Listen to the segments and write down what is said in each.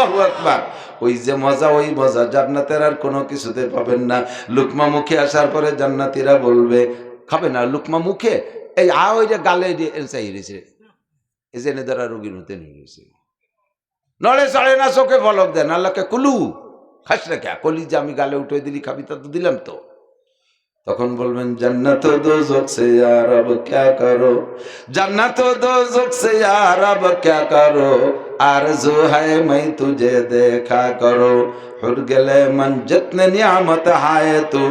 আল্লাহু আকবার। ওই যে মজা, ওই মজা জান্নাতের আর কোনো কিছুতে পাবেন না। লুকমা মুখে আসার পরে জান্নাতীরা বলবে, খাবে না লুকমা মুখে, এই ওই যে গালে চাই রয়েছে, এই যে এনে দ্বারা রোগীর মধ্যে নিয়ে গেছে, নড়ে চড়ে না, চোখে পলক দেন, আল্লাহকে কুলু খাস না কে, কলি যে আমি গালে উঠে দিলি খাবি, তা তো দিলাম তো। তখন বলবেন জান্নাত দোজখ সে ইয়ার আব ক্যা করো, জান্নাত দোজখ সে ইয়ার আব ক্যা করো, आरज़ू है मैं तुझे देखा करो, हुर गले मन जितने नियामत है तू,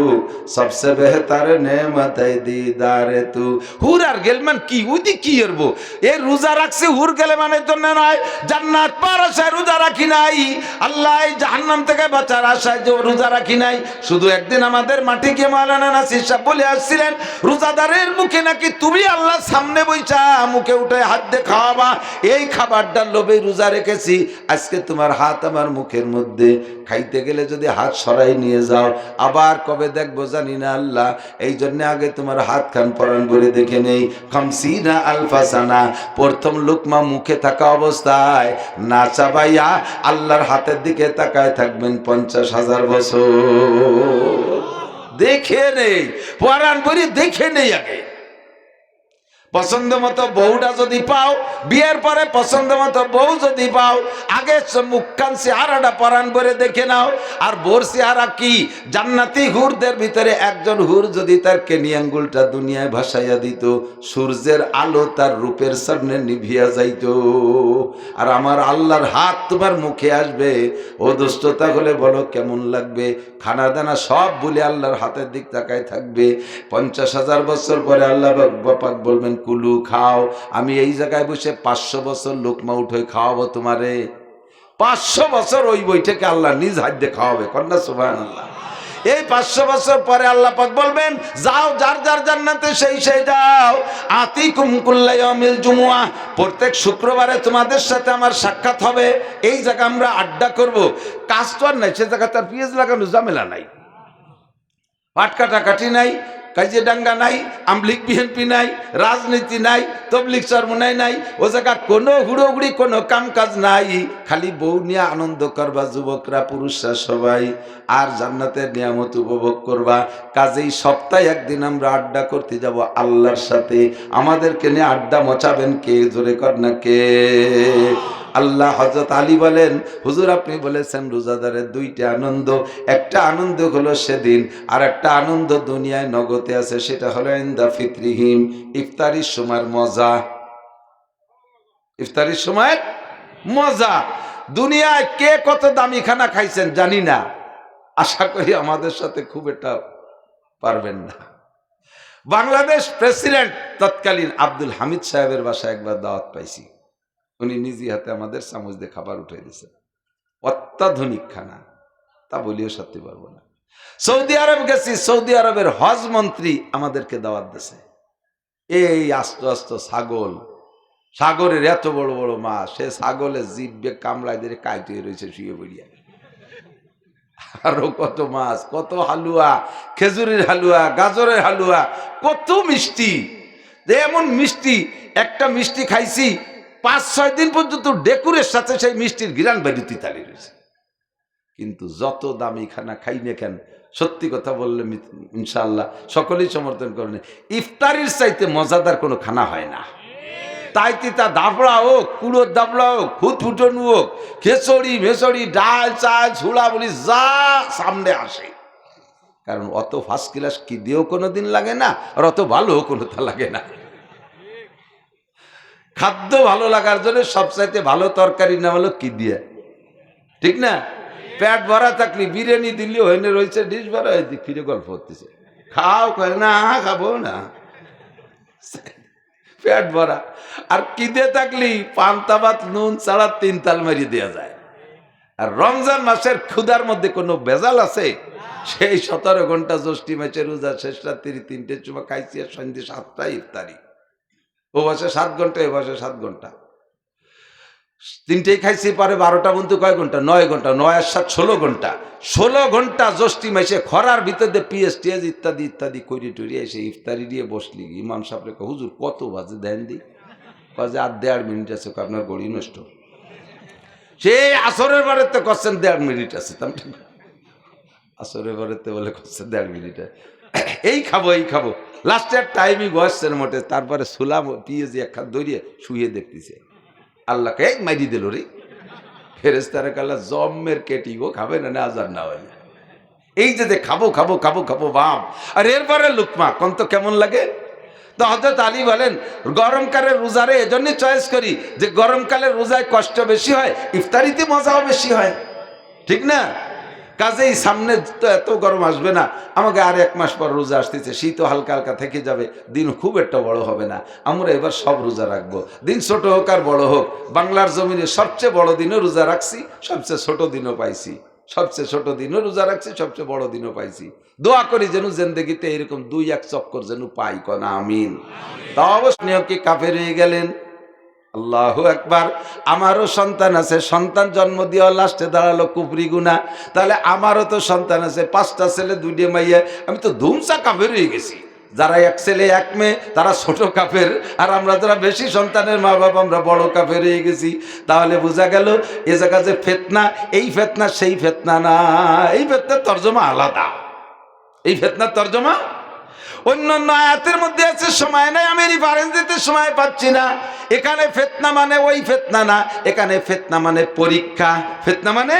सबसे बेहतर नेमत है दीदार तू। হুর আর গেলমান কি ওদি কি করবো, এই রোজা রাখছে হুর গেলে মানে জন্য নয়, জান্নাত পাওয়ার আশায় রোজা রাখি নাই, আল্লাহ জাহান্নাম থেকে বাঁচার আশায় যে রোজা রাখি নাই। শুধু একদিন আমাদের মাটি গিয়ে মাওলানা নাসির সাহেব বলে আসছিলেন, রোজাদারের মুখে নাকি তুমি আল্লাহ সামনে বইছা মুখে উঠে হাত দিয়ে খাওয়াবা, এই খাবারটার লোভে রোজা রেখেছি, আজকে তোমার হাত আমার মুখের মধ্যে, খাইতে গেলে যদি হাত সরাই নিয়ে যাও আবার কবে দেখবো জানি না আল্লাহ। এই জন্য আগে তোমার হাত খান পরান করে দেখে নেই। খামসিনা আলফা সানা, প্রথম লুকমা মুখে থাকা অবস্থায় না চাবাইয়া আল্লাহর হাতের দিকে তাকায় থাকবেন 50,000 বছর। দেখে নেই পরান করে, দেখে নেই আগে। পছন্দ মতো বউটা যদি পাও, বিয়ের পরে পছন্দ মতো বউ যদি পাও, আগে মুখ কান চেহারাটা পরান করে দেখে নাও। আর বোর চেহারা কি, জান্নাতি হুরদের ভিতরে একজন হুর যদি তার কেনি আঙ্গুলটা দুনিয়ায় ভাসাইয়া দিত, সূর্যের আলো তার রূপের সামনে নিভিয়া যাইত। আর আমার আল্লাহর হাত তোমার মুখে আসবে, ও দুষ্টতা হলে বলো কেমন লাগবে? খানা দানা সব বলে আল্লাহর হাতের দিক তাকায় থাকবে। 50,000 বছর পরে আল্লাহ বাপাক বলবেন কুলু খাও, আমি এই জায়গায় বসে 500 বছর লোকমা উঠে খাওয়াবো তোমারে। 500 বছর ওই বইটাকে আল্লাহ নিজ হাত দিয়ে খাওয়াবে, কন্যা সুবহানাল্লাহ। এই 500 বছর পরে আল্লাহ পাক বলবেন যাও, যার যার জান্নাতে সেই সেই যাও। আতিকুম কুল্লা ইয়াউমিল জুমুআ, প্রত্যেক শুক্রবারে তোমাদের সাথে আমার সাক্ষাৎ হবে, এই জায়গা আমরা আড্ডা করব। কাজ তো আর নাই, সে জায়গা তার পিএস লাগানো ঝামেলা নাই, পাট কাটাকাটি নাই, কাজে ডাঙ্গা নাই, আমলিগ বিএনপি নাই, রাজনীতি নাই, তবলিগ চরমনাই নাই, ও জায়গা কোনো হুড়োহুড়ি কোনো কাম কাজ নাই, খালি বউ নিয়ে আনন্দ করবা যুবকরা পুরুষরা সবাই, আর জান্নাতের নিয়ামত উপভোগ করবা। কাজেই সপ্তাহে একদিন আমরা আড্ডা করতে যাব আল্লাহর সাথে। আমাদেরকে নিয়ে আড্ডা মচাবেন কে? জোরে কর না কে? আল্লাহ। হযরত আলী বলেন, হুজুর আপনি বলেছেন রোজাদারের 2টা আনন্দ, একটা আনন্দ হলো সেদিন, আর একটা আনন্দ দুনিয়ায় নগদে আছে, সেটা হলো ইনদা ফিতরিহিম, ইফতারির সময়ের মজা। ইফতারির সময়ের মজা। দুনিয়ায় কে কত দামি খানা খাইছেন জানি না, আশা করি আমাদের সাথে খুব একটা পারবেন না। বাংলাদেশ প্রেসিডেন্ট তৎকালীন আব্দুল হামিদ সাহেবের বাসায় একবার দাওয়াত পাইছি, উনি নিজে হাতে আমাদের চামচ দিয়ে খাবার উঠে দিয়েছেন, অত্যাধুনিক খানা, তা বলিও সত্যি পারবো না। সৌদি আরব গেছি, সৌদি আরবের হজ মন্ত্রী আমাদেরকে দাওয়াত দিয়েছে। এই আস্ত আস্ত ছাগল, সাগরের এত বড় বড় মাছ, সে ছাগলের জিভে কামড়ায় দিয়ে কাইতে রয়েছে শুয়ে বলিয়া, আরো কত মাছ, কত হালুয়া, খেজুরের হালুয়া, গাজরের হালুয়া, কত মিষ্টি। এমন মিষ্টি, একটা মিষ্টি খাইছি 5-6 দিন পর্যন্ত ডেকুরের সাথে সেই মিষ্টির ঘিরান বেরুতি তালি রয়েছে। কিন্তু যত দামি খানা খাই না কেন, সত্যি কথা বললে ইনশাআল্লাহ সকলেই সমর্থন করেন, ইফতারির চাইতে মজাদার কোনো খানা হয় না। তাই তা দাবড়া হোক, কুড়োর দাবড়া হোক, ফুটফুটনু হোক, খেচড়ি মেচড়ি, ডাল চাল ঝুড়া বলি যা সামনে আসে, কারণ অত ফার্স্ট ক্লাস কি দিয়েও কোনো দিন লাগে না, আর অত ভালো কোনো তা লাগে না। খাদ্য ভালো লাগার জন্য সবচাইতে ভালো তরকারি না হলো কি দিয়ে, ঠিক না? পেট ভরা থাকলে বিরিয়ানি দিলেও হইনে রয়েছে, ডিশ ভরা হয়েছে, ফিরে গল্প হতেছে, খাও কয় না, খাবো না, পেট ভরা। আর কি দিয়ে থাকলি পান্তা ভাত নুন ছাড়া 3 তাল মারি দেওয়া যায়। আর রমজান মাসের ক্ষুধার মধ্যে কোনো ভেজাল আছে? সেই 17 ঘন্টা জ্যৈষ্ঠী মাসের রোজা শেষ রাত্রি 3টে চুমা খাইছি, আর সন্ধ্যে 7টায় ইফতারি, ও বসে 7 ঘন্টা, এ বসে 7 ঘন্টা, 3টেই খাইছি, পরে 12টা বন্ধু কয় ঘন্টা, 9 ঘন্টা, 9 আর 7 16 ঘন্টা, 16 ঘন্টা জ্যৈষ্ঠী মাসে খরার ভিতরে পিএস ইত্যাদি ইত্যাদি করি টুরি এসে ইফতারি দিয়ে বসলি। ইমাম সাহেব হুজুর কত বাজে দেন দি? কাজে আর 1.5 মিনিট আছে, আপনার গড়ি নষ্ট। সে আসরের বারেতে করছেন 1.5 মিনিট আছে, আসরের বারেতে বলে করছেন 1.5 মিনিটে এই খাবো লাস্টে টাইমই বসছেন মোটে, তারপরে সুলাম পিয়েছি একখান দৌড়িয়ে শুয়ে দেখতেছে আল্লাহকে এই মাইরি দিল রে, ফেরেশতারা কাল্লা জম্মের কেটি গো, খাবে না আজার না হয়। এই যে খাবো বাপ, আর এরপরে লুকমা কোন তো কেমন লাগে। তো হযরত আলী বলেন গরমকালের রোজারে এজন্য চয়েস করি যে গরমকালের রোজায় কষ্ট বেশি হয়, ইফতারিতে মজাও বেশি হয়, ঠিক না? কাজেই সামনে তো এত গরম আসবে না, আমাকে আর 1 মাস পর রোজা আসতেছে, শীতও হালকা হালকা থেকে যাবে, দিন খুব একটা বড় হবে না, আমরা এবার সব রোজা রাখবো, দিন ছোট হোক আর বড় হোক। বাংলার জমিনে সবচেয়ে বড় দিনও রোজা রাখছি, সবচেয়ে ছোট দিনও পাইছি, সবচেয়ে ছোট দিনও রোজা রাখছি, সবচেয়ে বড় দিনও পাইছি। দোয়া করি যেন জিন্দেগিতে এরকম 2-1 চক্কর যেন পাই, কনা আমিন। তা অবশ্যই কি কাফের হয়ে গেলেন? আল্লাহু আকবার। আমারও সন্তান আছে, সন্তান জন্ম দিয়ে লাস্টে দাঁড়ালো কুফরি গুনাহ, তাহলে আমারও তো সন্তান আছে, 5টা ছেলে 2টা মাইয়া, আমি তো ধুমসা কাফের হয়ে গেছি। যারা 1 ছেলে 1 মেয়ে তারা ছোট কাফের, আর আমরা যারা বেশি সন্তানের মা বাবা আমরা বড় কাফের হয়ে গেছি। তাহলে বোঝা গেল এ জায়গা যে ফিতনা, এই ফিতনা সেই ফিতনা না, এই ফিতনার তরজমা আলাদা, এই ফিতনার তরজমা অন্যান্য আয়াতের মধ্যে আছে, সময় নাই, আমি রেফারেন্স দিতে সময় পাচ্ছি না। এখানে ফিতনা মানে ওই ফিতনা না, এখানে ফিতনা মানে পরীক্ষা, ফিতনা মানে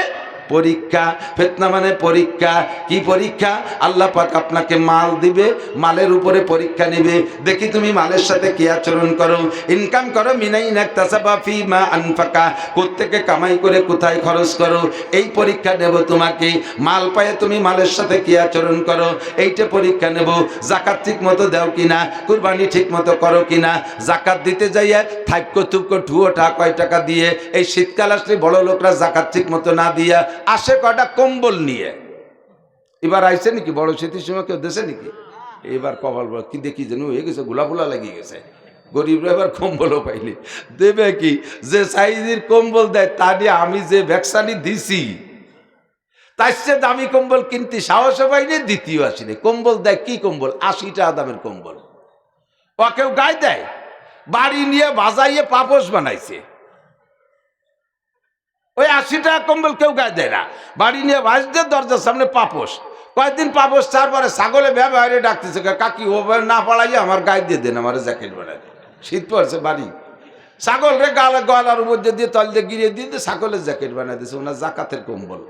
পরীক্ষা, ফিতনা মানে পরীক্ষা। কি পরীক্ষা? আল্লাহ পাক আপনাকে মাল দিবে, মালের উপরে পরীক্ষা নেবে, দেখি তুমি মালের সাথে কি আচরণ করো। ইনকাম করো মিনাইনা তাসাবা ফিমা আনফাকা, কোত্থেকে কামাই করে কোথায় খরচ করো, এই পরীক্ষা নেব তোমাকে। মাল পায়ে তুমি মালের সাথে কি আচরণ করো, এইটা পরীক্ষা নেব। জাকাত ঠিক মতো দাও কিনা, কুরবানি ঠিক মতো করো কিনা। জাকাত দিতে যাইয়া থাইপকো থুপকো ঠুয়োটা কয় টাকা দিয়ে, এই শীতকাল আসলে বড় লোকরা জাকাত ঠিক মতো না দিয়া আসে কয়টা কম্বল নিয়ে। এবার আইসে নাকি বড় শীতের সময় কেউ দেশে নাকি? এবার কপাল কি দেখি যেন হয়ে গেছে, গোলাফুলা লাগিয়ে গেছে, গরিবরা এবার কম্বলও পাইলে দেবে কি? যে সাইজের কম্বল দেয় তা দিয়ে আমি যে ভ্যাকসানি দিছি তার চেয়ে দামি কম্বল কিনতে সাহসও পাইনি, দ্বিতীয় আসিনি। কম্বল দেয় কি কম্বল? 80 টাকা দামের কম্বল। ও কেউ গায়ে দেয়, বাড়ি নিয়ে বাজাইয়ে পাপোশ বানাইছে। ওই 80 টাকা কম্বল কেউ গায়ে দেয় না, বাড়ি নিয়ে বাজতে দরজার সামনে পাপোশ। কয়েকদিন পাপোশ তারপরে ছাগলে ব্যবহারে ডাকতেছে, কাকি ও না পড়াইয়ে আমার গায়ে দিয়ে দেন, আমার জ্যাকেট বানাই। শীত পড়ছে বাড়ি, ছাগল রে গলার উপর দিয়ে তল দিয়ে গিরিয়ে দিয়ে ছাগলের জ্যাকেট বানাই দিয়েছে, ওনার জাকাতের কম্বল।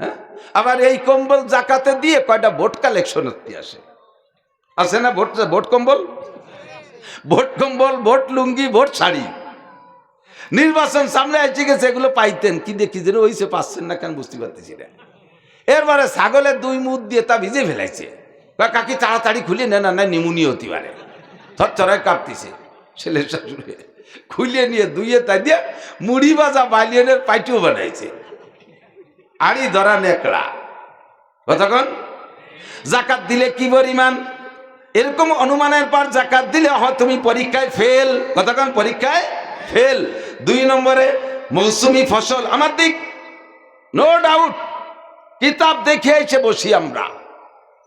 হ্যাঁ, আবার এই কম্বল জাকাতে দিয়ে কয়টা ভোট কালেকশন আসে, আছে না? ভোট কম্বল, ভোট কম্বল, ভোট লুঙ্গি, ভোট শাড়ি। নির্বাচন সামনে এসে গেছে, এগুলো পাইতেন কি দেখি যেন ওইসে পাচ্ছেন না কেন বুঝতে পারতেছি না। এরপরে ছাগলের 2 মুখ দিয়ে তা ভিজে ফেলাইছে, কাকি তাড়াতাড়ি খুলে নেন, না নিমুনিয়া হতে পারে, থরথরায় কাঁপতেছে। ছেলে শাশুড়ি খুলে নিয়ে দুইয়ে তাই দিয়ে মুড়ি ভাজা বালিয়নের পাইটিও বানাইছে, আড়ি ধরা নেকড়া। কতক্ষণ জাকাত দিলে কি পরিমাণ, এরকম অনুমানের পর জাকাত দিলে হয় তুমি পরীক্ষায় ফেল। কতক্ষণ পরীক্ষায় ফেল। 2 নম্বরে মৌসুমি ফসল, আমার দিক নো ডাউট কিতাব দেখে এসে বসি আমরা,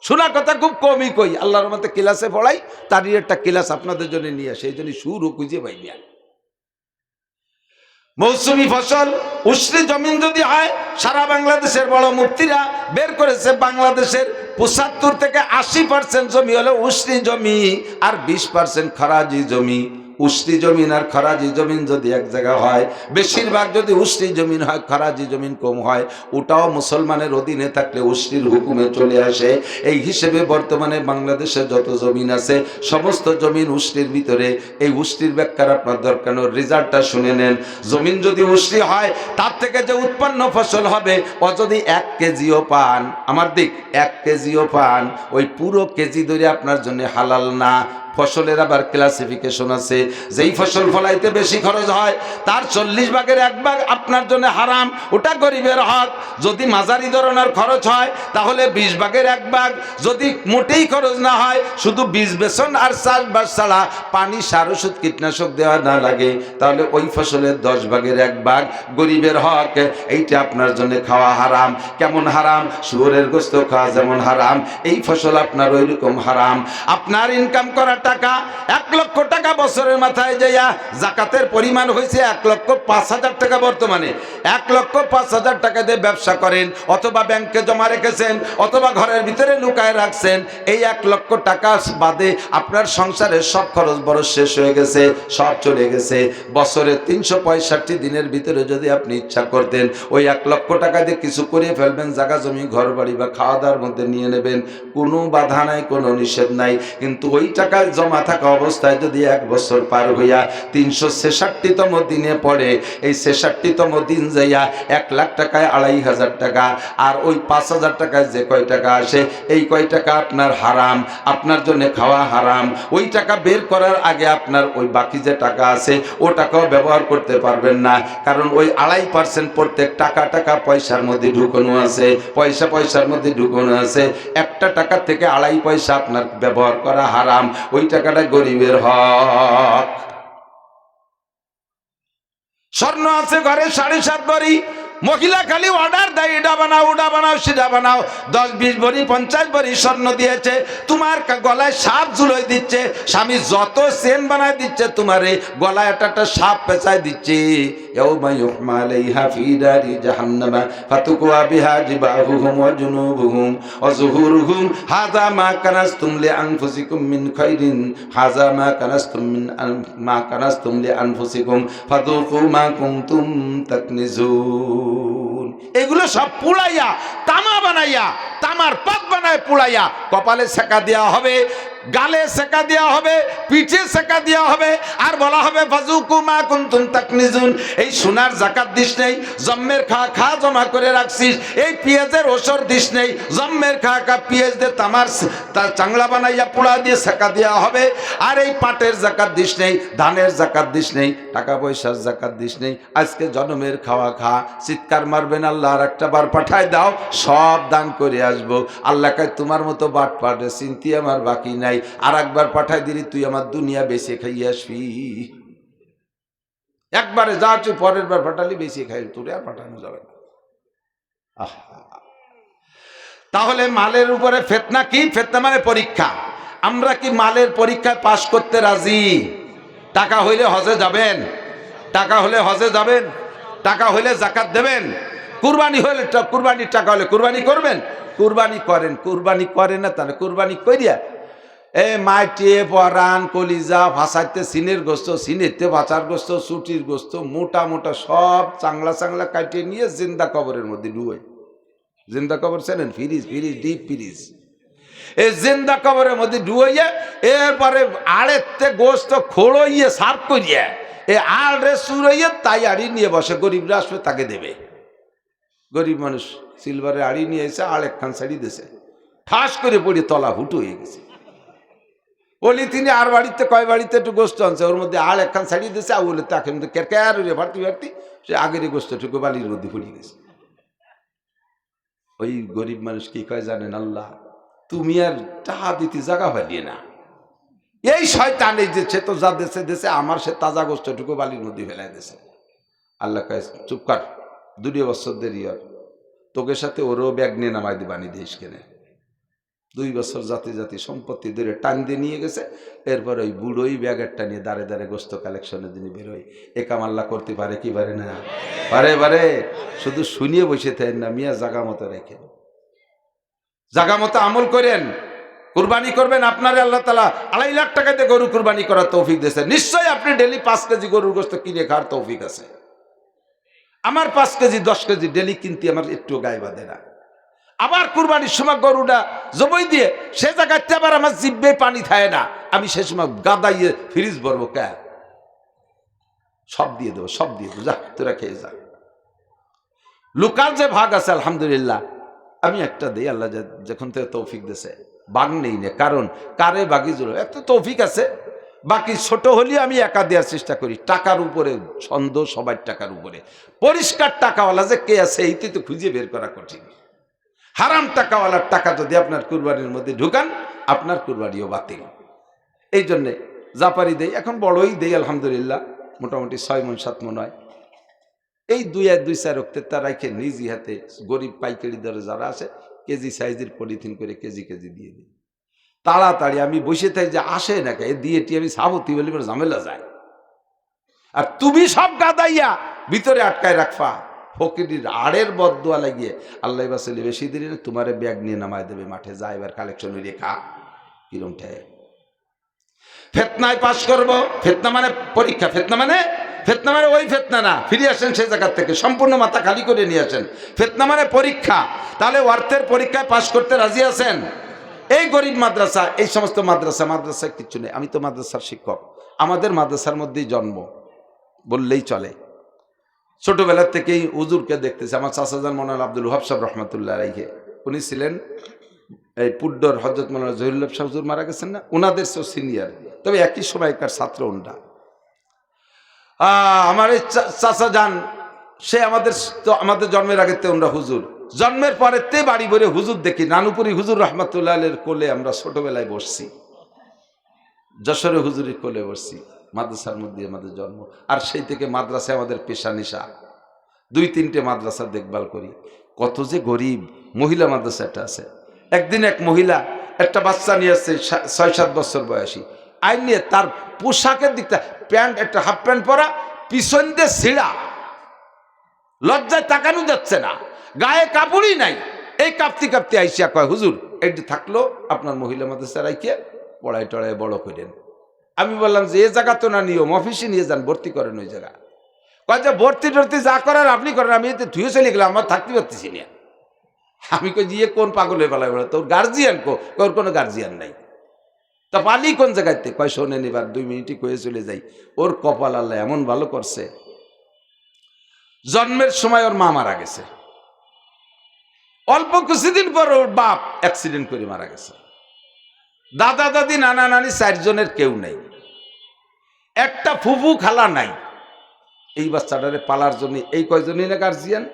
শোনা কথা খুব কমই কই, আল্লাহর রহমতে ক্লাসে পড়াই, তারই একটা ক্লাস আপনাদের জন্য নিয়ে আসে, এই জন্য সুর খুঁজে পাই না। মৌসুমি ফসল উষ্ণ জমিন যদি হয়, সারা বাংলাদেশের বড় মুফতিরা বের করেছে বাংলাদেশের 75 থেকে 80% জমি হলো উষ্ণ জমি, আর 20% খরাজি জমি। উষ্ণ জমিন আর খরাজি জমিন যদি এক জায়গায় হয়, বেশিরভাগ যদি উষ্ণ জমিন হয়, খরাজি জমিন কম হয়, ওটাও মুসলমানের অধীনে থাকলে উষ্ণের হুকুমে চলে আসে। এই হিসেবে বর্তমানে বাংলাদেশে যত জমিন আছে সমস্ত জমিন উষ্ণের ভিতরে। এই উষ্ণের ব্যাখ্যার আপনার দরকার, রেজাল্টটা শুনে নেন। জমিন যদি উষ্ণ হয়, তার থেকে যে উৎপন্ন ফসল হবে, ও যদি 1 কেজিও পান, আমার দিক 1 কেজিও পান, ওই পুরো কেজি ধরে আপনার জন্য হালাল না। ফসলের আবার ক্লাসিফিকেশন আছে, যেই ফসল ফলাইতে বেশি খরচ হয় তার 40 ভাগের 1 ভাগ আপনার জন্য হারাম, ওটা গরিবের হক। যদি মাঝারি ধরনের খরচ হয় তাহলে 20 ভাগের 1 ভাগ, যদি মোটেই খরচ না হয়, শুধু বীজ বেসন আর চাষবাস ছাড়া পানি সার ওষুধ কীটনাশক দেওয়া না লাগে, তাহলে ওই ফসলের 10 ভাগের 1 ভাগ গরিবের হক। এইটা আপনার জন্য খাওয়া হারাম। কেমন হারাম? শুয়োরের গোশত খাওয়া যেমন হারাম, এই ফসল আপনার ওই রকম হারাম। আপনার ইনকাম করাটা টাকা, 1 লক্ষ টাকা বছরের মাথায় যাইয়া জাকাতের পরিমাণ হয়েছে 1,05,000 টাকা। বর্তমানে 1,05,000 টাকা দিয়ে ব্যবসা করেন, অথবা ব্যাংকে জমা রেখেছেন, অথবা ঘরের ভিতরে লুকায় রাখছেন। এই 1 লক্ষ টাকা বাদে আপনার সংসারের সব খরচ বড় শেষ হয়ে গেছে, সব চলে গেছে। বছরে 365 দিনের ভিতরে যদি আপনি ইচ্ছা করতেন ওই 1 লক্ষ টাকা দিয়ে কিছু করে ফেলবেন, জায়গা জমি ঘর বাড়ি বা খাওয়া দাওয়ার মধ্যে নিয়ে নেবেন, কোনো বাধা নাই, কোনো নিষেধ নাই। কিন্তু ওই টাকা জমা থাকা অবস্থায় যদি 1 বছর পার হইয়া 366তম দিনে পড়ে, এই 66তম দিন যাইয়া 1 লাখ টাকায় 2,500 টাকা, আর ওই 5,000 টাকায় যে কয় টাকা আসে এই কয় টাকা আপনার হারাম, আপনার জন্য খাওয়া হারাম। ওই টাকা বের করার আগে আপনার ওই বাকি যে টাকা আছে ও টাকাও ব্যবহার করতে পারবেন না, কারণ ওই 2.5% প্রত্যেক টাকা পয়সার মধ্যে ঢুকানো আছে, পয়সার মধ্যে ঢুকানো আছে। একটা টাকা থেকে 2.5 পয়সা আপনার ব্যবহার করা হারাম, ওই টাকাটা গরিবের হক। স্বর্ণ আছে ঘরে 7.5 ভরি, মহিলা খালি অর্ডার দেয়, এটা বানাও ওটা বানাও সেটা বানাও, 10-20 ভরি 50 ভরি স্বর্ণ দিয়েছে, তোমার গলায় সাপ ঝুলোয় দিচ্ছে, স্বামী যত চেন বানায় দিচ্ছে, তোমার গলায় একটা সাপ পেঁচায় দিচ্ছে। ইয়াউমা ইউহমা আলাইহা ফি নারি জাহান্নামা ফাতুকওয়া বিহা জিবাহুহুম ওয়া জুনুবুহুম ওয়া যুহুরুহুম হাযা মা কানাসতুম লিআনফুসিকুম মিন খাইরিন হাযা মা কানাসতুম লিআনফুসিকুম ফাযুকু মা কুনতুম তাকনিজুন। এগুলো সব পুড়াইয়া তামা বানাইয়া, তামার পাত বানায় পুড়াইয়া কপালে সেকা দেওয়া হবে, গালে সেকা দেওয়া হবে, পিঠে সেকা দেওয়া হবে, আর বলা হবে ফাযুকু মা কুনতুম তাকনিজুন। এই সোনার যাকাত দিস নেই, জম্মের খা জমা করে রাখছিস, এই পেঁয়াজের ওসর দিস নেই, জম্মের খা পেঁয়াজ দিয়ে তামার চাংলা বানাইয়া পোড়া দিয়ে সেকা দেওয়া হবে। আর এই পাটের যাকাত দিস নেই, ধানের যাকাত দিস নেই, টাকা পয়সার যাকাত দিস নেই, আজকে জন্মের খাওয়া খা, চিৎকার মারবেন আল্লাহ আর একটা বার পাঠায় দাও, সব দান করে আসবো। আল্লাহ কয় তোমার মতো বাট পাটে চিন্তি আমার বাকি নাই, আর একবার পাঠাই দিলি তুই আমার দুনিয়া বেঁচে খাইয়ে আসবি। একবারে যা তুই পরের বার পাঠালি বেশি খাই, তোরে আর পাঠানো যাবে না। তাহলে মালের উপরে ফিতনা কি? ফিতনা মানে পরীক্ষা। আমরা কি মালের পরীক্ষায় পাশ করতে রাজি? টাকা হইলে হজে যাবেন, টাকা হলে হজে যাবেন, টাকা হইলে যাকাত দেবেন, কুরবানি হলে, কুরবানির টাকা হলে কুরবানি করবেন, কুরবানি করেন, কুরবানি করেন না তাহলে কুরবানি করিয়া মাটিয়ে পরান কলিজা ভাসাইতে সিনের গোস্ত, সিনেতে ভাষার গোস্ত, ছুটির গোস্ত, মোটা মোটা সব চাংলা কাটিয়ে নিয়ে জিন্দা কবরের মধ্যে ডুবে, জিন্দা কবর চেনেন? ফ্রিজ ডিপ ফ্রিজ, এই জিন্দা কবরের মধ্যে ডুবাইয়া এরপরে আড়েতে গোস্ত খোড়ইয়ে সার্ভ করিয়া এই আড়ে চুড়াইয়া তাই আড়ি নিয়ে বসে, গরিবরা আসবে তাকে দেবে। গরিব মানুষ সিলভারে আড়ি নিয়ে এসে আড়েকখান ছাড়ি দিয়েছে, ঠাস করে পড়ে তলা হুটু হয়ে গেছে। বলি তিনি আর বাড়িতে কয় বাড়িতে একটু গোস্ত আনছে, ওর মধ্যে আর একখান ছাড়িয়ে দিয়েছে, আর বলে তাকে কেরকের ভারতি সে আগের গোস্তটুকু বালির মধ্যে ফুরিয়ে গেছে। ওই গরিব মানুষ কি কয় জানেন? আল্লাহ তুমি আর টাকা দিতে জায়গা পালিয়ে না, এই শয়তান এই যে সে তো যা দেশে দেশে আমার সে তাজা গোস্তটুকু বালির মধ্যে ফেলাই দিয়েছে। আল্লাহ কয় চুপ কর, 2 বছর দেরি আর তোকে সাথে ওরও ব্যাগ নিয়ে নামাই দিয়ে বানিয়ে দিস কেনে। 2 বছর জাতি সম্পত্তি ধরে টান দিয়ে নিয়ে গেছে। এরপর ওই বুড়োই ব্যাগেরটা নিয়ে দাঁড়ে দাঁড়ে গোস্ত কালেকশনের জন্য বেরোয়। এ কাম আল্লাহ করতে পারে কি পারে না? পারে। শুধু শুনিয়ে বসে থাকেন না, মিয়া জাগা মতো রেখেন, জাগা মতো আমল করেন, কুরবানি করবেন। আপনার আল্লাহ তাআলা 2.5 লাখ টাকাতে গরু কুরবানি করার তৌফিক দিয়েছে, নিশ্চয়ই আপনি ডেলি 5 কেজি গরুর গোস্ত কিনে খাওয়ার তৌফিক আছে। আমার 5 কেজি 10 কেজি ডেলি কিনতে আমার একটু গায়ে বাঁধে না। আবার কুরবানির সময় গরুটা জবই দিয়ে সে জায়গাতে আবার আমার জিব্বে পানি থাকে না, আমি সে সময় গাদাইয়ে ফ্রিজ ভরবো, কে সব দিয়ে দেবো, যা তোরা খেয়ে যা। লুকার যে ভাগ আছে আলহামদুলিল্লাহ আমি একটা দিই, আল্লাহ যখন থেকে তৌফিক দিয়েছে, বাগ নেই না, কারণ কারে বাকি জোর এত তৌফিক আছে। বাকি ছোট হলেও আমি একা দেওয়ার চেষ্টা করি, টাকার উপরে সন্দেহ, সবার টাকার উপরে। পরিষ্কার টাকাওয়ালা যে কে আছে এইতে তো খুঁজে বের করা কঠিন। হারাম টাকাওয়ালার টাকা যদি আপনার কুরবানির মধ্যে ঢুকান, আপনার কুরবানিও বাতিল। এই জন্যে জাপারি দেই, এখন বড়ই দেই আলহামদুলিল্লাহ, মোটামুটি 6 মণ 7 মণ হয়। এই 2-4 রক্তের তা রাখে নিজ হাতে গরিব পাইকারি দরে যারা আছে কেজি সাইজের পলিথিন করে কেজি দিয়ে দিই। তাড়াতাড়ি আমি বসে থাকি যে আসে না কে দিয়ে টি আমি সাবতি বলি ঝামেলা যায়। আর তুমি সব গাদাইয়া ভিতরে আটকায় রাখবা, ফকিরির আড়ের বদদোয়া লাগিয়ে আল্লাহ বাসলি বেশি দিন তোমারে ব্যাগ নিয়ে নামায় দেবে মাঠে, যা এবার কালেকশন হয়ে খা। কিরম ঠেক ফেতনায় পাশ করবো, ফেতনা মানে পরীক্ষা, ফেতনা মানে ওই ফেতনা না, ফিরে আসেন সেই জায়গার থেকে, সম্পূর্ণ মাথা খালি করে নিয়ে আসেন। ফেতনা মানে পরীক্ষা। তাহলে অর্থের পরীক্ষায় পাশ করতে রাজি আছেন? এই গরিব মাদ্রাসা, এই সমস্ত মাদ্রাসায় কিচ্ছু নেই। আমি তো মাদ্রাসার শিক্ষক, আমাদের মাদ্রাসার মধ্যেই জন্ম বললেই চলে। ছোটবেলার থেকেই হুজুরকে দেখতেছি। আমার চাচাজান মৌলানা আব্দুল ওয়াহাব সাহেব রহমতুল্লাহ আলাইহি, উনি ছিলেন এই পুড্ডর হযরত মৌলানা জহিরুল্লাহ সাহেব হুজুর মারা গেছেন না, ওনাদের সব সিনিয়র, তবে একই সময়কার ছাত্র ওনরা। আমার এই চাচা যান, সে আমাদের জন্মের আগে ওনরা হুজুর, জন্মের পরে বাড়ি ভরে হুজুর দেখি। নানুপুরি হুজুর রহমতুল্লাহ আলাইহির কোলে আমরা ছোটবেলায় বসছি, যশোরে হুজুরের কোলে বসছি, মাদ্রাসার মধ্যে আমাদের জন্ম। আর সেই থেকে মাদ্রাসায় আমাদের পেশা নিশা, 2-3টে মাদ্রাসা দেখভাল করি। কত যে গরিব। মহিলা মাদ্রাসা একটা আছে, একদিন এক মহিলা একটা বাচ্চা নিয়ে আসছে 6-7 বছর বয়সী, আইন নিয়ে তার পোশাকের দিকটা প্যান্ট, একটা হাফ প্যান্ট পরা, পিছন দিয়ে ছিঁড়া, লজ্জায় তাকানো যাচ্ছে না, গায়ে কাপড়ই নাই। এই কাঁপতে আইসিয়া কয় হুজুর এইটি থাকলো আপনার মহিলা মাদ্রাসা রাইকে পড়াই টড়াই বড় করেন। আমি বললাম যে এ জায়গা তো না নিয়ম, অফিসে নিয়ে যান, ভর্তি করেন ওই জায়গা। কয় যে ভর্তি টর্তি যা করার আপনি করেন, আমি এতে ধুয়ে চলে গেলাম, আমার থাকতে পারতেছি না। আমি কই দিয়ে কোন পাগলে বেলায় বলে তোর গার্জিয়ান ওর কোনো গার্জিয়ান নাই, তা পালি কোন জায়গাতে? কয় শোনেন এবার 2 মিনিটই কয়ে চলে যাই। ওর কপাল আল্লাহ এমন ভালো করছে, জন্মের সময় ওর মা মারা গেছে, অল্প কিছুদিন পর ওর বাপ অ্যাক্সিডেন্ট করে মারা গেছে, দাদা দাদি নানা নানি 4 জনের কেউ নেই, একটা ফুফু খালা নাই। এই বাচ্চাটারে পালার জন্য এই কয়জনই না গার্জিয়ান।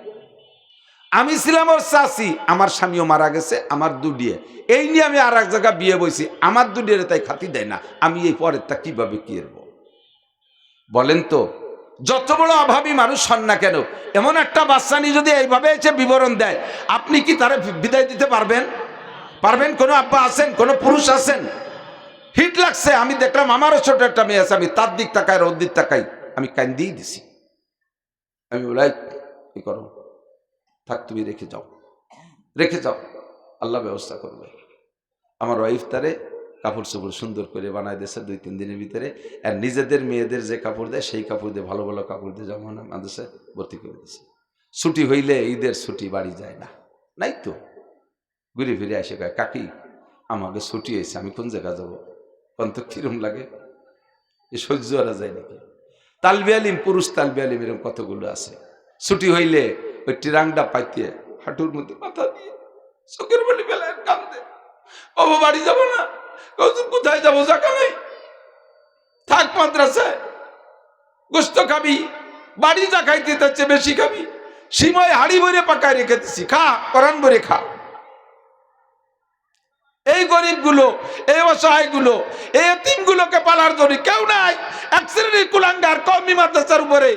আমি ছিলাম ওর চাচি, আমার স্বামীও মারা গেছে, আমার দুডিয়ে, এই নিয়ে আমি আর এক জায়গায় বিয়ে বইছি, আমার দুডিয়ে তাই খাতি দেয় না, আমি এই পরেরটা কিভাবে কি করবো বলেন তো? যত বড় অভাবী মানুষ হন না কেন, এমন একটা বাচ্চা নিয়ে যদি এইভাবে এসে বিবরণ দেয়, আপনি কি তারা বিদায় দিতে পারবেন? কোনো আব্বা আছেন? কোনো পুরুষ আছেন? হিট লাগছে, আমি দেখলাম আমারও ছোট একটা মেয়ে আছে, আমি তার দিক তাকাই ওর দিক তাকাই, আমি কান্দিই দিছি। আমি বলাই কি করো, থাক তুমি রেখে যাও, আল্লাহ ব্যবস্থা করবে। আমার ওয়াইফ তারে কাপড় চোপড় সুন্দর করে বানায় দিয়েছে 2-3 দিনের ভিতরে, আর নিজেদের মেয়েদের যে কাপড় দেয় সেই কাপড় দিয়ে, ভালো ভালো কাপড় দিয়ে যেমন মাদ্রাসায় ভর্তি করে দিয়েছে। ছুটি হইলে, ঈদের ছুটি বাড়ি যায় না, নাই তো ঘুরে ফিরে আসে, কয় কাকি আমাকে ছুটি হয়েছে, আমি কোন জায়গা যাবো, অন্ত কিরম লাগে, এ সহ্য করা যায় নাকি? তালবি আলিম, পুরুষ তালবি আলিম এরকম কতগুলো আছে, ছুটি হইলে ওই টিরাংটা পাইতে হাঁটুর মধ্যে মাথা দিয়ে চোখের বালি বেলায় কান্দে, বাবা বাড়ি যাবো না, কোথায় যাবো, জায়গা নেই, থাক মাদ্রাসায়, গোস্ত খাবি, বাড়ি যা খাইতে তার চেয়ে বেশি খাবি, সিময় হাড়ি ভরে পাকায় রেখে দিছি, খা কোরআন ভরে খা। এই গরিবগুলো, এই অসহায়গুলো, এই এতিমগুলোকে পালার জন্য কেউ নাই। এক শ্রেণীর কুলাঙ্গার কওমি মাদ্রাসার উপরে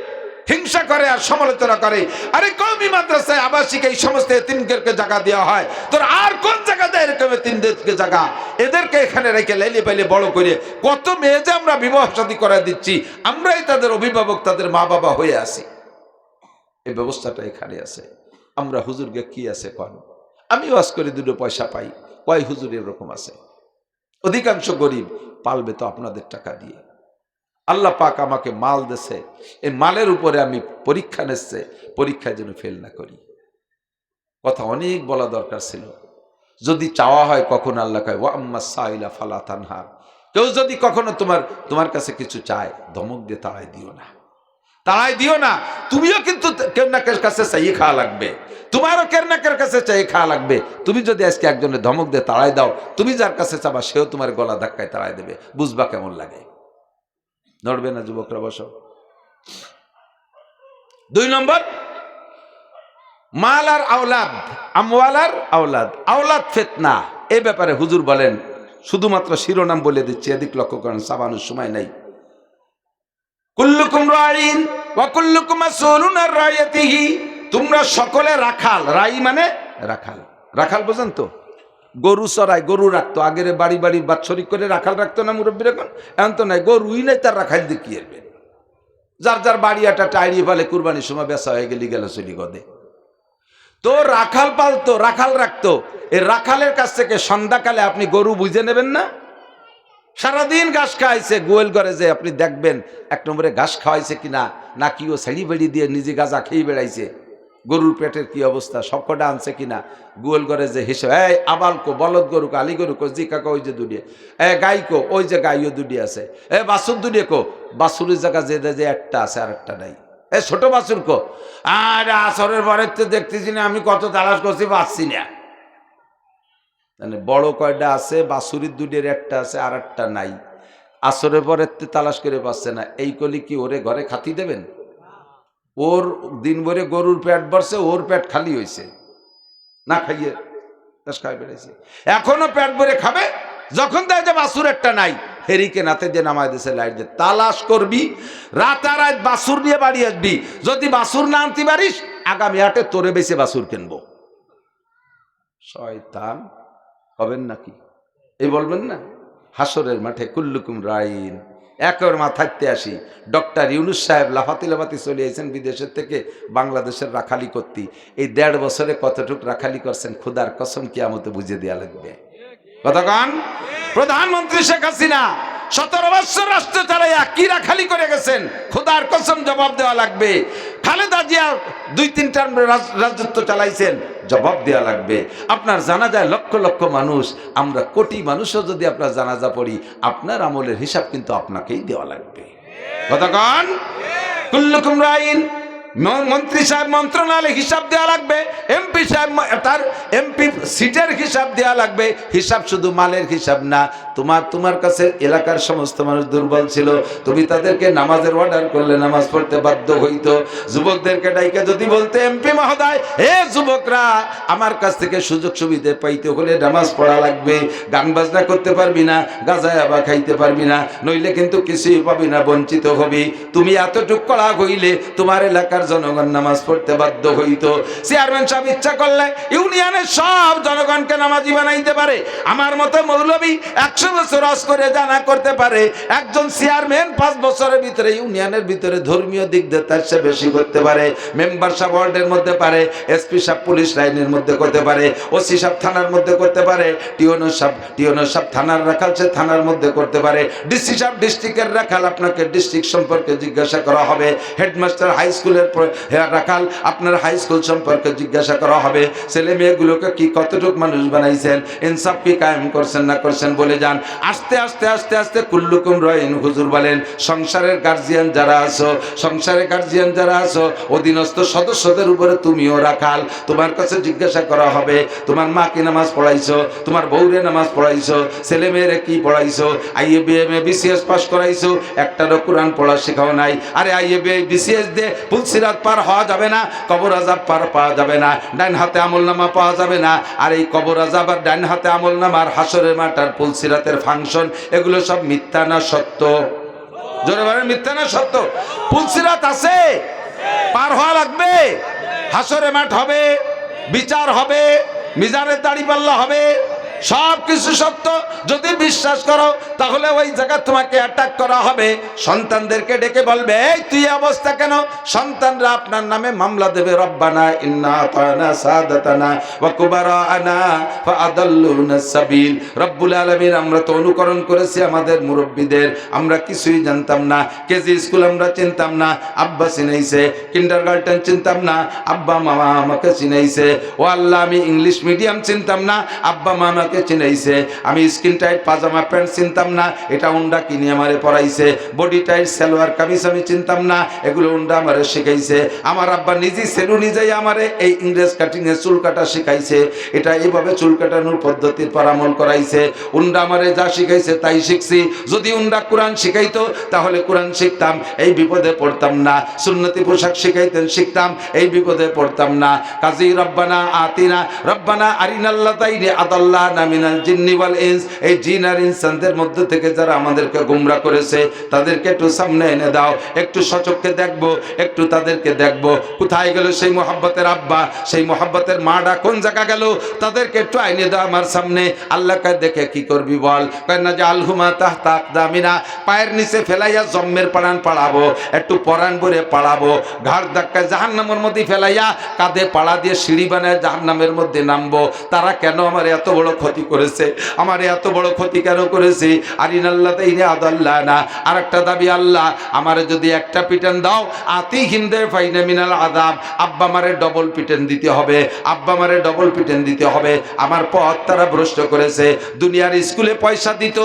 হিংসা করে আর সমালোচনা করে, আরে কওমি মাদ্রাসায় আবাসিক এই সমস্ত এতিমদেরকে জায়গা দেওয়া হয়, তোর আর কোন জায়গাতে এরকম এতিমদেরকে জায়গা? এদেরকে এখানে রেখে লাইলে পাইলে বড় করে কত মেয়ে যে আমরা বিবাহ শাদী করে দিচ্ছি, আমরাই তাদের অভিভাবক, তাদের মা বাবা হয়ে আসি। এই ব্যবস্থাটা এখানে আছে। আমরা হুজুরকে কি আছে কন, আমি ওয়াজ করে 2 পয়সা পাই, কয় হুজুর এরকম আছে? অধিকাংশ গরিব পালবে তো আপনাদের টাকা দিয়ে। আল্লাহ পাক আমাকে মাল দেছে, এই মালের উপরে আমি পরীক্ষা নিচ্ছে, পরীক্ষায় যেন ফেল না করি। কথা অনেক বলা দরকার ছিল। যদি চাওয়া হয় কখন আল্লাহ কয় ওয়া আম্মা সাইলা ফালা তানহার, কেউ যদি কখনো তোমার কাছে কিছু চায়, ধমক দিয়ে তাড়াই দিও না। তুমিও কিন্তু কেরনাকের কাছে চাইয়ে খাওয়া লাগবে, তোমারও কেরনাকের কাছে চাইয়ে খাওয়া লাগবে। তুমি যদি আজকে একজনের ধমক দিয়ে তাড়াই দাও, তুমি যার কাছে চাবা সেও তোমার গলা ধাক্কায় তাড়াই দেবে, বুঝবা কেমন লাগে। নড়বে না যুবকরা, বসো। 2 নম্বর, মাল আর আওলাদ, আমওয়াল আর আওলাদ ফিতনা। এই ব্যাপারে হুজুর বলেন, শুধুমাত্র শিরোনাম বলে দিচ্ছি, এদিক লক্ষ্য করেন, সাবানোর সময় নাই। কুল্লুকুম রাইন ওয়া কুল্লুকুম মাসউলুন আন রাইয়াতিহি, তোমরা সকলে রাখাল। রাই মানে রাখাল, বোঝেন তো? গরু চড়ায়, গরু রাখতো আগের বাড়ি বাড়ি বাৎসরিক করে রাখাল রাখতো না মুরব্বীর, এখন তো নাই, গরুই নাই তার রাখাল দিয়ে কি এরবে, যার যার বাড়ি একটা টাইড়িয়ে ফেলে কুরবানির সময় বেচা হয়ে গেলি গেল চলি গদে। তো রাখাল পালতো, রাখাল রাখতো, এই রাখালের কাছ থেকে সন্ধ্যাকালে আপনি গরু বুঝে নেবেন না, সারাদিন ঘাস খাওয়াইছে গোয়েল করে, যে আপনি দেখবেন এক নম্বরে ঘাস খাওয়াইছে কিনা, নাকি ও ছেড়ি বেড়ি দিয়ে নিজে গাঁজা খেয়ে বেড়াইছে, গরুর পেটের কি অবস্থা, সবকটা আনছে কিনা, গোয়েল করে যে হিসেবে, এই আবালকো বলদ গরু আলি গরু কো জি কাকা ওই যে দুডিয়ে, গাই কো ওই যে গাইও দুডি আছে, বাছুর দুডিয়ে কো বাছুরের জায়গা যে একটা আছে আর একটা নাই, ছোট বাছুর কো, আর আসরের পরে তো দেখতেছি না, আমি কত তালাশ করছি পাচ্ছি না, মানে বড় কয়টা আছে, বাছুরির দুডির একটা আছে আর একটা নাই, আসরের পরে তালাশ করে পাচ্ছে না, এই কলি কি ওরে ঘরে খাতি দেবেন? ওর দিন ভরে গরুর পেট ভরছে, ওর পেট খালি হয়েছে, না খাইয়ে খাই বেড়াইছে, এখনো পেট ভরে খাবে, যখন দেয় যে বাছুর একটা নাই, হেরিকে নাতে দিয়ে নামায় দিয়েছে লাইট দিয়ে, তালাশ করবি রাতারাত বাছুর নিয়ে বাড়ি আসবি, যদি বাছুর না আনতে পারিস আগামী হাটে তোরে বেশি বাছুর কিনবো। শয়তান হবেন নাকি? এই বলবেন না হাসরের মাঠে কুল্লুকুম রাইন। একর মাথাতে আসি, ডক্টর ইউনুস সাহেব লাফাতি লাফাতি চলে এসেছেন বিদেশের থেকে বাংলাদেশের রাখালি করতে, এই 1.5 বছরে কতটুক রাখালি করছেন, খুদার কসম কিয়ামতে বুঝে দেওয়া লাগবে। কতক্ষণ প্রধানমন্ত্রী শেখ হাসিনা 17 বছর রাষ্ট্র চালাইয়া কি রাখালি করে গেছেন, খুদার কসম জবাব দেওয়া লাগবে। খালেদা জিয়া 2-3 টার্ম রাজত্ব চালাইছেন, জবাব দেওয়া লাগবে। আপনার জানাজায় লক্ষ লক্ষ মানুষ, আমরা কোটি মানুষও যদি আপনার জানাজা পড়ি, আপনার আমলের হিসাব কিন্তু আপনাকেই দেওয়া লাগবে। কতক্ষণ কুল্লুকুম রাইন। মন্ত্রী সাহেব মন্ত্রণালয় হিসাব দেওয়া লাগবে, এমপি সাহেব তার এমপি সিটের হিসাব দেওয়া লাগবে। হিসাব শুধু মালের হিসাব না, তোমার কাছে এলাকার সমস্ত মানুষ দুর্বল ছিল, তুমি তাদেরকে নামাজের অর্ডার করলে নামাজ পড়তে বাধ্য হইতো। যুবকদেরকে ডাইকে যদি বলতে, এমপি মহোদয় হে যুবকরা, আমার কাছ থেকে সুযোগ সুবিধা পাইতে হলে নামাজ পড়া লাগবে, গান বাজনা করতে পারবি না, গাঁজা আবার খাইতে পারবি না, নইলে কিন্তু কিছুই পাবি না, বঞ্চিত হবি। তুমি এতটুক কড়া হইলে তোমার এলাকার জনগণ নামাজ পড়তে বাধ্য হইতো। চেয়ারম্যান সাহেব ইচ্ছা করলে ইউনিয়নের সব জনগণকে নামাজি বানাইতে পারে, আমার মতো মৌলবী 100 বছর হজ করে জানা করতে পারে। একজন চেয়ারম্যান 5 বছরের ভিতরে ইউনিয়নের ভিতরে ধর্মীয় দিক দিয়ে তার চেয়ে বেশি করতে পারে। মেম্বার সাহেব ওয়ার্ডের মধ্যে পারে, এসপি সাহেব পুলিশ লাইনের মধ্যে করতে পারে, ওসি সাহেব থানার মধ্যে করতে পারে, টিওনো সাহেব থানার রাখাল সে থানার মধ্যে করতে পারে, ডিসি সাহেব ডিস্ট্রিক্টের রাখাল, আপনাকে ডিস্ট্রিক্ট সম্পর্কে জিজ্ঞাসা করা হবে, হেডমাস্টার হাই স্কুলের রাখাল, আপনার হাই স্কুল সম্পর্কে জিজ্ঞাসা করা হবে, ছেলে মেয়েগুলোকে কি কতটুক মানুষ বানাইছেন, ইনসাফ কি কায়েম করছেন না করছেন বলে যান। আস্তে আস্তে আস্তে আস্তে কুল্লুকুম রাইন। হুজুর বলেন, সংসারের গার্জিয়ান যারা আছো, অধীনস্থ সদস্যদের উপরে তুমিও রাখাল, তোমার কাছে জিজ্ঞাসা করা হবে, তোমার মা কি নামাজ পড়াইছো, তোমার বউরে নামাজ পড়াইছো, ছেলে মেয়েরে কি পড়াইছো, আইএ বিএমএ বিসিএস পাস করাইছো, একটারও কোরআন পড়া শেখাও নাই। আরে আইএ বিসিএস দিয়ে পুলসিরাত পার হওয়া যাবে না, কবর আযাব পার পাওয়া যাবে না, ডাইন হাতে আমলনামা পাওয়া যাবে না। আর এই কবর আযাব আর ডাইন হাতে আমলনামার, হাসরের মাঠ আর পুলসিরাতের ফাংশন, এগুলো সব মিথ্যা না সত্য? জোরে বলেন, মিথ্যা না সত্য? পুলসিরাত আছে, পার হওয়া লাগবে, হাসরের মাঠ হবে, বিচার হবে, মিজানের দাড়িপাল্লা হবে, সব কিছু সত্য। যদি বিশ্বাস করো তাহলে ওই জায়গা তোমাকে অ্যাটাক করা হবে, সন্তানদেরকে ডেকে বলবে, এই তুই অবস্থা কেন? সন্তানরা আপনার নামে মামলা দেবে, রব্বানা ইন্না আতানা সাদাতানা ওয়া কুবারানা ফাআদাল্লুনা সাবিল। রব্বুল আলামিন, আমরা তো অনুকরণ করেছি আমাদের মুরব্বীদের, আমরা কিছুই জানতাম না, কেজি স্কুল আমরা চিনতাম না, আব্বা চিনাইছে, কিন্ডারগার্টেন চিনতাম না, আব্বা মামা আমাকে চিনাইছে। ও আল্লাহ, আমি ইংলিশ মিডিয়াম চিনতাম না, আব্বা মামা চিনাইছে। আমি স্কিন টাইট পাজামা প্যান্ট চিনতাম না, এটা উন্ডা কিনে আমারে পরাইছে। বডি টাইট সালোয়ার কামিজ আমি চিনতাম না, এগুলো উন্ডা আমারে শিখাইছে। আমার আব্বা নিজে সেলুনে যাই আমারে এই ইংরেজ কাটিং এ চুল কাটা শিখাইছে, এটা এইভাবে চুল কাটানোর পদ্ধতির পরামল করাইছে। উন্ডা আমারে যা শিখাইছে তাই শিখছি। যদি উন্ডা কোরআন শিখাইতো তাহলে কোরআন শিখতাম, এই বিপদে পড়তাম না। সুন্নতি পোশাক শিখাইতেন, শিখতাম, এই বিপদে পড়তাম না। কাজী রব্বানা আতিনা রব্বানা আরিনাল্লাতাইনি আদাল্লাহ আদাল্লানা মিনাল জিন্নি ওয়াল ইনস, এই জিন আর ইনসানদের মধ্যে থেকে যারা আমাদেরকে গোমরাহ করেছে তাদেরকে একটু সামনে এনে দাও, একটু সচক্ষে দেখবো, একটু তাদেরকে দেখবো। কোথায় গেল সেই মোহাব্বতের আব্বা, সেই মোহাব্বতের মাটা কোন জায়গা গেল? তাদেরকে একটু আইনে দাও আমার সামনে। আল্লাহকে দেখে কি করবি বল? কয় না যে আলহুমা তাহতা আকদামিনা, পায়ের নিচে ফেলাইয়া জম্মের পরাণ পাড়াবো, একটু পরাণ ভরে পাড়াবো, ঘাড় ধাক্কায় জাহান্নামের মধ্যে ফেলাইয়া কাঁধে পাড়া দিয়ে সিঁড়ি বানায় জাহান্নামের মধ্যে নামবো। তারা কেন আমার এত বড় ক্ষতি করেছে? আমার এত বড় ক্ষতি কেন করেছে? আরিনাল্লাহ তাইনে আদাল্লানা। আর একটা দাবি, আল্লাহ আমারে যদি একটা পিটান দাও, আতি হিমদে ফাইনে মিনাল আদাব, আব্বা মারে ডবল পিটেন দিতে হবে, আব্বা মারে ডবল পিটেন দিতে হবে। আমার পথ তারা ভ্রষ্ট করেছে। দুনিয়ার স্কুলে পয়সা দিত,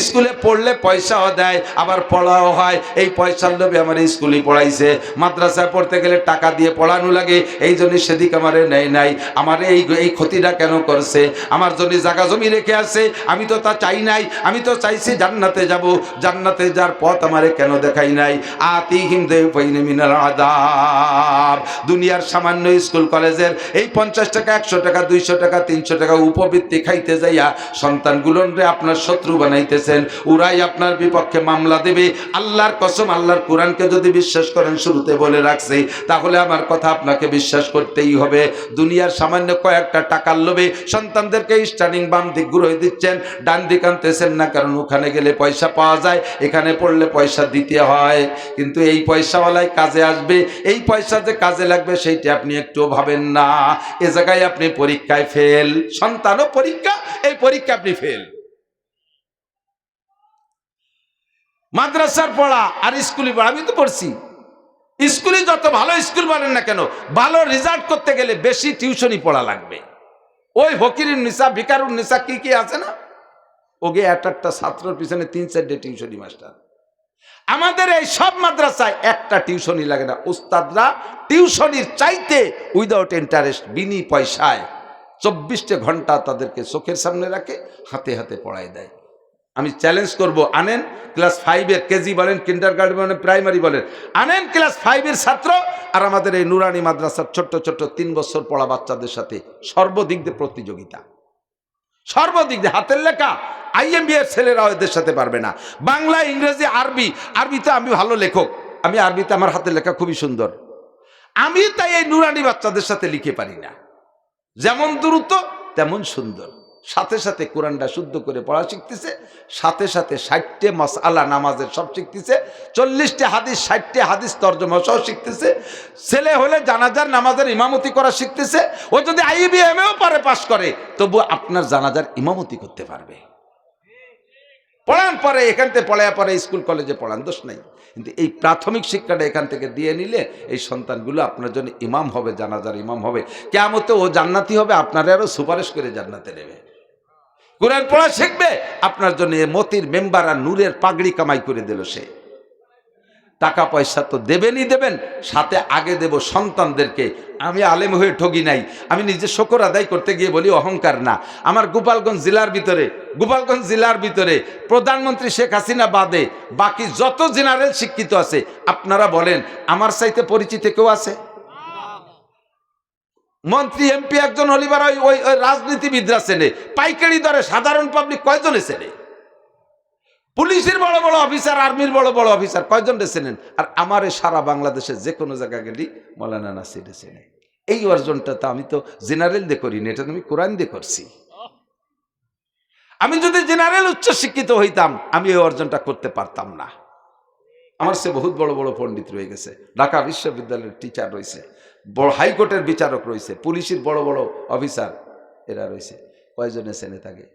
স্কুলে পড়লে পয়সাও দেয়, আবার পড়াও হয়। এই পয়সার লোভে আমার স্কুলে পড়াইছে। মাদ্রাসায় পড়তে গেলে টাকা দিয়ে পড়ানো লাগে, এই জন্য সেদিক আমারে নেয় নাই। আমার এই ক্ষতিটা কেন করছে? আমার জন্য জায়গা জমি রেখে আছে, আমি তো তা চাই নাই। আমি তো চাইছি জান্নাতে যাব, জান্নাতে যার পথ আমারে কেন দেখাই নাই? আতিহিম যায়ফাইন মিনাল আযাব। দুনিয়ার সামান্য স্কুল কলেজের এই 50 টাকা, 100 টাকা, 200 টাকা, 300 টাকা উপবৃত্তি খাইতে যাইয়া সন্তানগুলোরে আপনার শত্রু বানাইতেছেন। ওরাই আপনার বিপক্ষে মামলা দেবে। আল্লাহর কসম, আল্লাহর কোরআনকে যদি বিশ্বাস করেন, শুরুতে বলে রাখছি, তাহলে আমার কথা আপনাকে বিশ্বাস করতেই হবে। দুনিয়ার সামান্য কয়েকটা টাকার লোভে সন্তানদেরকে স্টার্নিং বাম দিক ঘুরে দিচ্ছেন, ডান দিক আনতেছেন না, কারণ ওখানে গেলে পয়সা পাওয়া যায়, এখানে পড়লে পয়সা দিতে হয়। কিন্তু এই পয়সাওয়ালাই কাজে আসবে, এই পয়সা যে কাজে লাগবে সেইটা আপনি একটুও ভাবেন না। এ জায়গায় আপনি পরীক্ষায় ফেল, সন্তানও পরীক্ষা, এই পরীক্ষা আপনি ফেল। মাদ্রাসার পড়া আর স্কুলে পড়া, আমি তো পড়ছি। স্কুলে যত ভালো স্কুল বলেন না কেন, ভালো রেজাল্ট করতে গেলে বেশি টিউশনি পড়া লাগবে। ওই ফকিরুন নিসা, ভিকারুন নিসা কি কি আছে না, ওকে একটা ছাত্রের পিছনে 3-4 টিউশনি মাস্টার। আমাদের এই সব মাদ্রাসায় একটা টিউশনি লাগে না। উস্তাদরা টিউশনির চাইতে উইদাউট ইন্টারেস্ট, বিনি পয়সায় 24 ঘন্টা তাদেরকে চোখের সামনে রাখে, হাতে হাতে পড়ায় দেয়। আমি চ্যালেঞ্জ করব, আনেন ক্লাস 5-এর, কেজি বলেন, কিন্ডারগার্টেন বলেন, প্রাইমারি বলেন, আনেন ক্লাস 5-এর ছাত্র আর আমাদের এই নুরানি মাদ্রাসার ছোট্ট ছোট্ট 3 বছর পড়া বাচ্চাদের সাথে সর্বদিক দিয়ে প্রতিযোগিতা, সর্বদিক দিয়ে। হাতের লেখা IMB এর ছেলেরা এদের সাথে পারবে না। বাংলা, ইংরেজি, আরবি, আরবিতে আমি ভালো লেখক, আমি আরবিতে আমার হাতের লেখা খুবই সুন্দর, আমি তাই এই নুরানি বাচ্চাদের সাথে লিখে পারি না। যেমন দ্রুত তেমন সুন্দর, সাথে সাথে কোরআনটা শুদ্ধ করে পড়া শিখতেছে, সাথে সাথে 60টে মাসআলা নামাজের সব শিখতেছে, 40টে হাদিস, 60টে হাদিস তরজমা সহ শিখতেছে। ছেলে হলে জানাজার নামাজের ইমামতি করা শিখতেছে। ও যদি IBMও পারে, পাস করে, তবু আপনার জানাজার ইমামতি করতে পারবে। পড়ান পরে, এখান থেকে পড়ায় পরে স্কুল কলেজে পড়ান, দোষ নাই। কিন্তু এই প্রাথমিক শিক্ষাটা এখান থেকে দিয়ে নিলে এই সন্তানগুলো আপনার জন্য ইমাম হবে, জানাজার ইমাম হবে। কিয়ামতে ও জান্নাতি হবে, আপনারা আরও সুপারিশ করে জান্নাতে নেবে। কোরআন পড়া শিখবে, আপনার জন্য মতির মেম্বার আর নূরের পাগড়ি কামাই করে দিল সে। টাকা পয়সা তো দেবেনই দেবেন, সাথে আগে দেব সন্তানদেরকে। আমি আলেম হয়ে ঠগি নাই, আমি নিজে শকর আদায় করতে গিয়ে বলি অহংকার না। আমার গোপালগঞ্জ জেলার ভিতরে প্রধানমন্ত্রী শেখ হাসিনা বাদে বাকি যত জেনারেল শিক্ষিত আছে, আপনারা বলেন আমার চাইতে পরিচিত কেউ আছে? মন্ত্রী, MP একজন হলিবার ওই রাজনীতিবিদরা চেনে, পাইকারি দরে সাধারণ পাবলিক কয়জনে চেনে? পুলিশের বড় বড় অফিসার, আর্মির বড় বড় অফিসার কয়জন চেনেন? আর আমার সারা বাংলাদেশে যে কোনো জায়গায় গেলি মৌলানা নাসির চেনে। এই অর্জনটা তো আমি তো জেনারেল দিয়ে করিনি, এটা তো আমি কোরআন দিয়ে করছি। আমি যদি জেনারেল উচ্চ শিক্ষিত হইতাম, আমি এই অর্জনটা করতে পারতাম না। আমার সে বহুত বড় বড় পণ্ডিত রয়ে গেছে, ঢাকা বিশ্ববিদ্যালয়ের টিচার রয়েছে, বড় হাইকোর্টের বিচারক রয়েছে, পুলিশের বড় বড় অফিসার এরা রয়েছে। কয়জনে চেনে তাকে?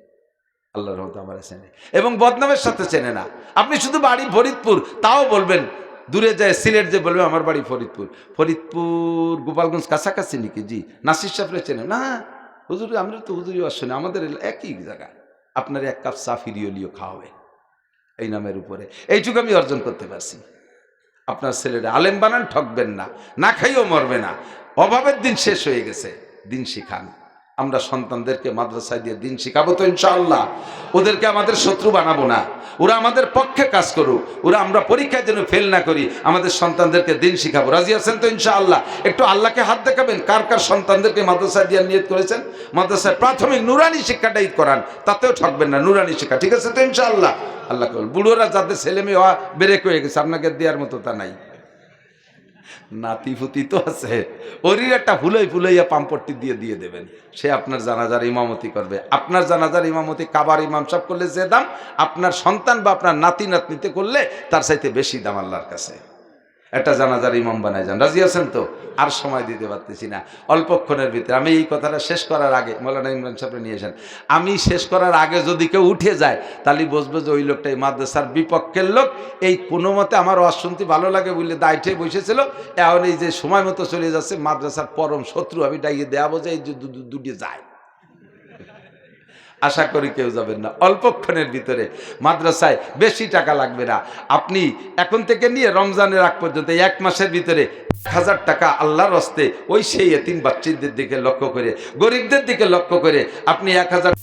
আল্লাহর রহমতে আমার চেনে, এবং বদনামের সাথে চেনে না। আপনি শুধু বাড়ি ফরিদপুর, তাও বলবেন, দূরে যায় সিলেট যে বলবে আমার বাড়ি ফরিদপুর। ফরিদপুর গোপালগঞ্জ কাছাকাছি নাকি? জি। নাসির সাহেবরে চেনে না? হুজুর, আমরা তো হুজুরি আসলে আমাদের একই জায়গা, আপনার 1 কাপ চা ফিরিয়ে খাওয়াবে এই নামের উপরে। এইটুকু আমি অর্জন করতে পারছি। আপনার ছেলেরা আলেম বানান, ঠকবেন না, না খাইও মরবে না। অভাবের দিন শেষ হয়ে গেছে, দিন শিখান। আমরা সন্তানদেরকে মাদ্রাসায় দিয়ে দিন শিখাবো তো ইনশাআল্লাহ। ওদেরকে আমাদের শত্রু বানাবো না, ওরা আমাদের পক্ষে কাজ করুক, ওরা আমরা পরীক্ষায় যেন ফেল না করি, আমাদের সন্তানদেরকে দিন শিখাবো। রাজি আছেন তো ইনশাআল্লাহ? একটু আল্লাহকে হাত দেখাবেন, কার কার সন্তানদেরকে মাদ্রাসায় দিয়ে নিয়ত করেছেন মাদ্রাসায় প্রাথমিক নুরানি শিক্ষাটা ঈদ করান, তাতেও ঠকবেন না, নুরানি শিক্ষা, ঠিক আছে তো ইনশাআল্লাহ? আল্লাহ কবুল। বুড়োরা যাদের ছেলে মেয়ে হওয়া বেরেক হয়ে গেছে, আপনাকে দেওয়ার মতো তা নাই, নাতি ফুতি তো আছে, ওরির একটা ফুলাইয়া পাম্পট্টি দিয়ে দেবেন, সে আপনার জানাজার ইমামতি করবে। আপনার জানাজার ইমামতি কাবার ইমাম সাহেব করলে যে দাম, আপনার সন্তান বা আপনার নাতি নাতনিতে করলে তার চাইতে বেশি দাম আল্লাহর কাছে। একটা জানাজার ইমাম বানায় যান। রাজি আছেন তো? আর সময় দিতে পারতেছি না, অল্পক্ষণের ভিতরে আমি এই কথাটা শেষ করার আগে মৌলানা ইমরান সাহেব নিয়ে আসেন। আমি শেষ করার আগে যদি কেউ উঠে যায় তাহলে বুঝবো যে ওই লোকটা এই মাদ্রাসার বিপক্ষের লোক। এই কোনো মতে আমার ওয়াজ শুনতে ভালো লাগে বলে দায়িত্বে বসেছিল, এখন এই যে সময় মতো চলে যাচ্ছে, মাদ্রাসার পরম শত্রু আমি ডাইয়ে দেওয়াবো যে এই যে দুটি যায়। আশা করি কেউ যাবেন না। অল্পক্ষণের ভিতরে মাদ্রাসায় বেশি টাকা লাগবে না, আপনি এখন থেকে নিয়ে রমজানের আগ পর্যন্ত 1 মাসের ভিতরে 1000 টাকা আল্লাহর হস্তে ওই সেই এতিম বাচ্চাদের দিকে লক্ষ্য করে, গরিবদের দিকে লক্ষ্য করে আপনি 1000